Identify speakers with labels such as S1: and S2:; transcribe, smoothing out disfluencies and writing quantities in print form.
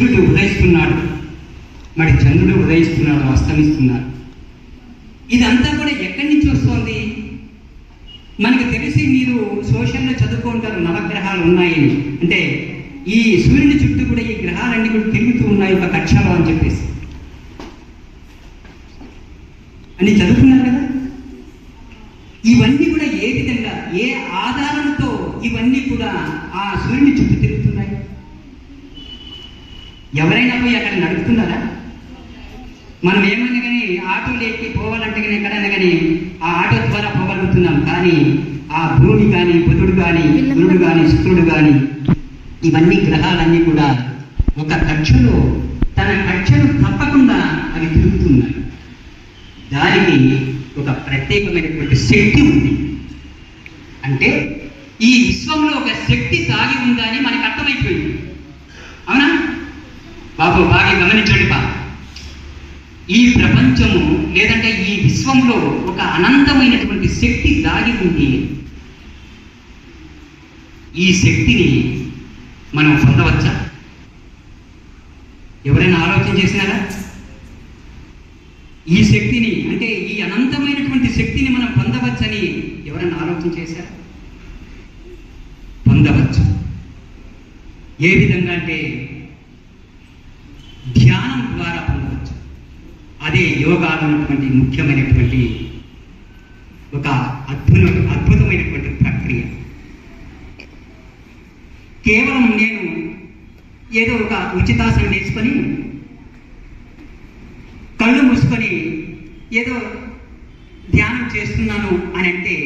S1: సూర్యుడు ఉదయిస్తున్నాడు, మరి చంద్రుడు ఉదయిస్తున్నాడు, అస్తమిస్తున్నాడు. ఇదంతా కూడా ఎక్కడి నుంచి వస్తుంది? మనకు తెలిసి మీరు సోషల్లో చదువుకుంటారు నవగ్రహాలు ఉన్నాయని. అంటే ఈ సూర్యుని చుట్టూ కూడా ఈ గ్రహాలన్నీ కూడా తిరుగుతూ ఉన్నాయి ఒక కక్షలో అని చెప్పేసి అని చదువుకున్నారు కదా. ఇవన్నీ కూడా ఏ విధంగా, ఏ ఆధారంతో ఇవన్నీ కూడా ఆ సూర్యుని చుట్టూ తిరుగుతున్నాయి? ఎవరైనా పోయి అక్కడ నడుపుతున్నారా? మనం ఏమన్నా కానీ ఆటోలు ఎక్కి పోవాలంటే కానీ ఎక్కడైనా కానీ ఆ ఆటో ద్వారా పోగలుగుతున్నాం. కానీ ఆ భూమి కానీ, బుధుడు కానీ, గురుడు కానీ, శుక్రుడు కానీ, ఇవన్నీ గ్రహాలన్నీ కూడా ఒక కక్షలో తన కక్షను తప్పకుండా అవి తిరుగుతున్నాయి. దానికి ఒక ప్రత్యేకమైనటువంటి శక్తి ఉంది. అంటే ఈ విశ్వంలో ఒక శక్తి దాగి ఉందని మనకు అర్థమైపోయింది. అవునా బాబు? బాగా గమనించండి బా. ఈ ప్రపంచము లేదంటే ఈ విశ్వంలో ఒక అనంతమైనటువంటి శక్తి దాగి ఉంది. ఈ శక్తిని మనం పొందవచ్చా? ఎవరైనా ఆలోచన చేసినారా? ఈ శక్తిని, అంటే ఈ అనంతమైనటువంటి శక్తిని మనం పొందవచ్చని ఎవరైనా ఆలోచన చేశారా? పొందవచ్చు. ఏ విధంగా అంటే ధ్యానం ద్వారా పొందవచ్చు. అదే యోగాలో ఉన్నటువంటి ముఖ్యమైనటువంటి ఒక అద్భుతమైనటువంటి ప్రక్రియ. కేవలం నేను ఏదో ఒక ఉచితాసనం వేసుకొని కళ్ళు మూసుకొని ఏదో ధ్యానం చేస్తున్నాను అని అంటే